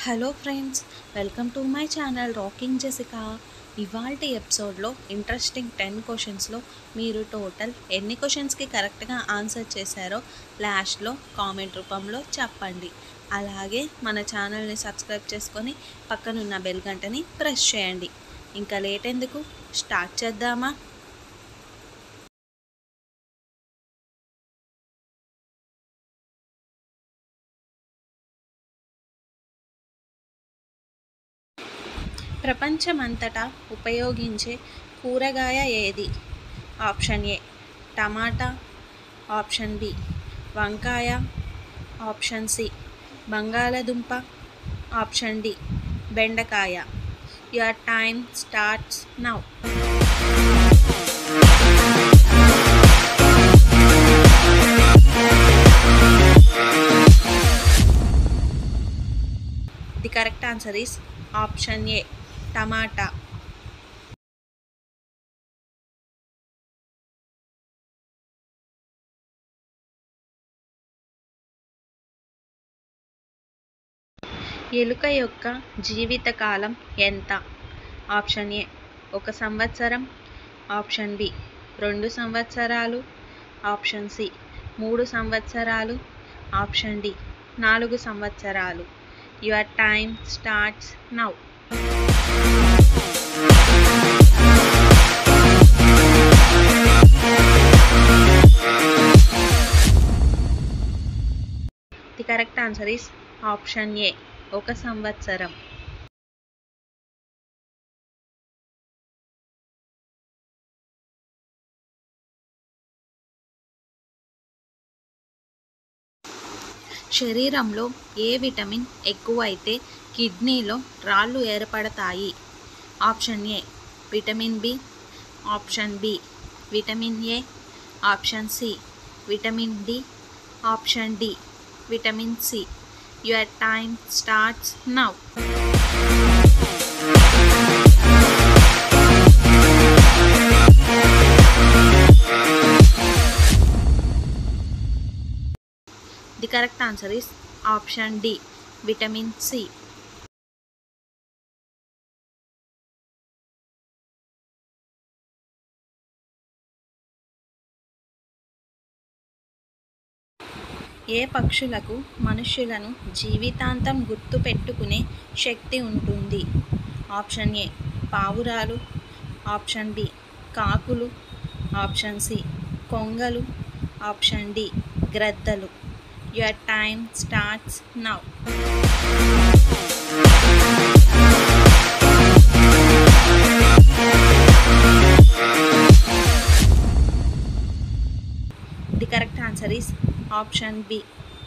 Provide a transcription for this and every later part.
Hello friends, welcome to my channel rocking Jessica. ఇవాల్టి ఎపిసోడ్లో interesting 10 క్వశ్చన్స్లో మీరు టోటల్ ఎన్ని క్వశ్చన్స్కి కరెక్ట్గా ఆన్సర్ చేశారో లాస్ట్లో కామెంట్ రూపంలో చెప్పండి. అలాగే మన ఛానల్ని సబ్స్క్రైబ్ చేసుకొని పక్కనున్న బెల్ గంటని ప్రెస్ చేయండి. ఇంకా లేట్ ఎందుకు, స్టార్ట్ చేద్దామా? ప్రపంచమంతటా ఉపయోగించే కూరగాయ ఏది? ఆప్షన్ ఏ టమాటా, ఆప్షన్ బి వంకాయ, ఆప్షన్ సి బంగాళదుంప, ఆప్షన్ డి బెండకాయ. Your time starts now. The correct answer is option A టమాటా. ఎలుక యొక్క జీవితకాలం ఎంత? ఆప్షన్ ఏ 1 సంవత్సరం, ఆప్షన్ బి 2 సంవత్సరాలు, ఆప్షన్ సి 3 సంవత్సరాలు, ఆప్షన్ డి 4 సంవత్సరాలు. Your time starts now. The correct answer is option A 1 సంవత్సరం. శరీరంలో ఏ విటమిన్ ఎక్కువైతే కిడ్నీలో రాళ్ళు ఏర్పడతాయి? Option A vitamin B, option B vitamin A, option C vitamin D, option D vitamin C. Your time starts now. The correct answer is option D vitamin C. ఏ పక్షులకు మనుష్యులను జీవితాంతం గుర్తుపెట్టుకునే శక్తి ఉంటుంది? ఆప్షన్ ఏ పావురాలు, ఆప్షన్ బి కాకులు, option C కొంగలు, option D గ్రద్దలు. Your time starts now. The correct answer is option B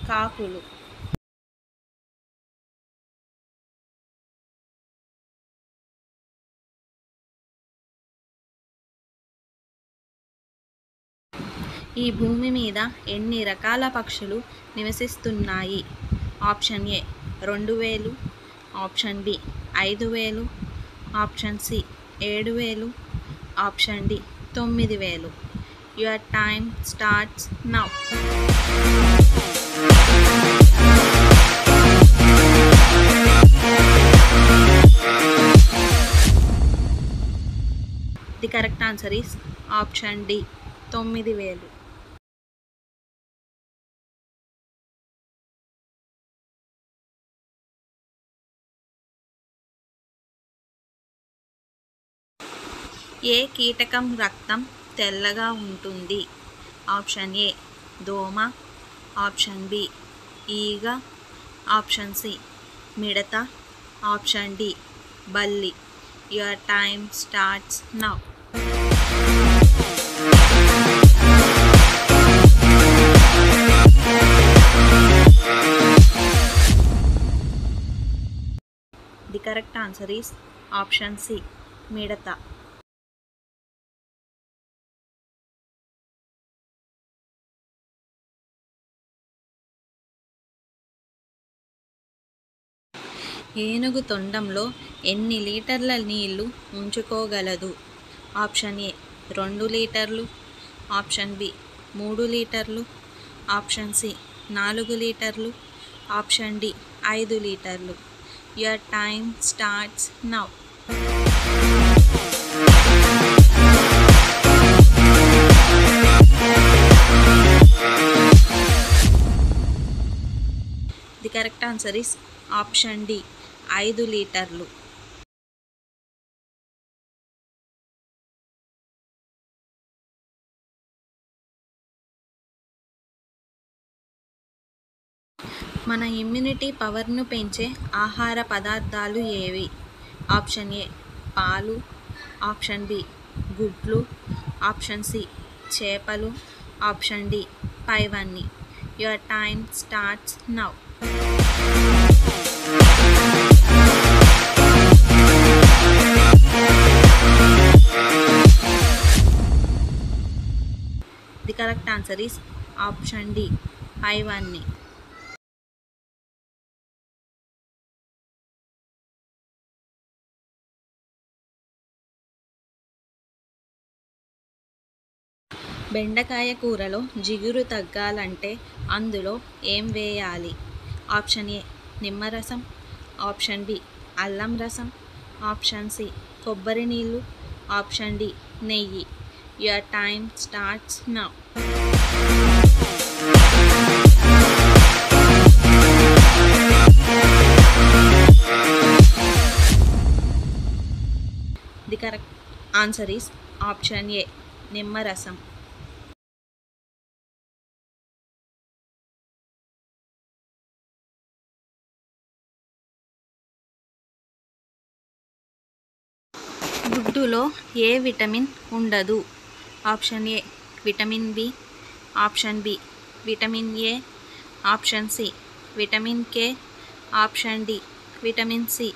కాకులు. ఈ భూమి మీద ఎన్ని రకాల పక్షులు నివసిస్తున్నాయి? Option A 2000, option B 5000, option C 7000, option D 9000. Your time starts now. The correct answer is option D 9000. ఏ కీటకం రక్తం తెల్లగా ఉంటుంది? ఆప్షన్ ఏ దోమ, ఆప్షన్ బి ఈగ, ఆప్షన్ సి మిడత, ఆప్షన్ డి బల్లి. Your time starts now. The correct answer is option C మిడత. ఏనుగు తొండంలో ఎన్ని లీటర్ల నీళ్లు ఉంచుకోగలదు? ఆప్షన్ ఏ 2 లీటర్లు, ఆప్షన్ బి 3 లీటర్లు, ఆప్షన్ సి 4 లీటర్లు, ఆప్షన్ డి 5 లీటర్లు. Your time starts now. The correct answer is option D, 5 లీటర్లు. మన ఇమ్యూనిటీ పవర్ను పెంచే ఆహార పదార్థాలు ఏవి? ఆప్షన్ ఏ పాలు, ఆప్షన్ బి గుడ్లు, ఆప్షన్ సి చేపలు, ఆప్షన్ డి పైవన్నీ. Your time starts now. The correct answer is option D పైవన్నీ. బెండకాయ కూరలో జిగురు తగ్గాలంటే అందులో ఏం వేయాలి? ఆప్షన్ ఏ నిమ్మరసం, ఆప్షన్ బి అల్లం రసం, ఆప్షన్ సి కొబ్బరి నీళ్ళు, ఆప్షన్ డి నెయ్యి. Your time starts now. The correct answer is option A నిమ్మరసం. గుడ్డులో ఏ విటమిన్ ఉండదు? Option A vitamin B, option B vitamin A, option C vitamin K, option D vitamin C.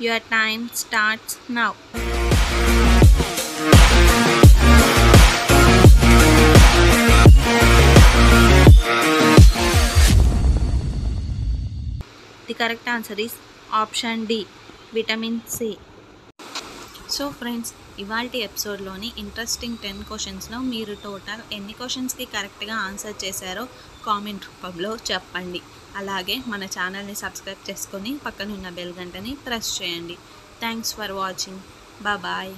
Your time starts now. The correct answer is option D vitamin C. So friends, ఇవాల్టి ఎపిసోడ్లోని interesting 10 క్వశ్చన్స్లో మీరు total ఎన్ని క్వశ్చన్స్కి కరెక్ట్గా answer చేశారో comment రూపంలో చెప్పండి. అలాగే మన ఛానల్ని సబ్స్క్రైబ్ చేసుకొని పక్కనున్న బెల్ గంటని ప్రెస్ చేయండి. Thanks for watching. బాయ్.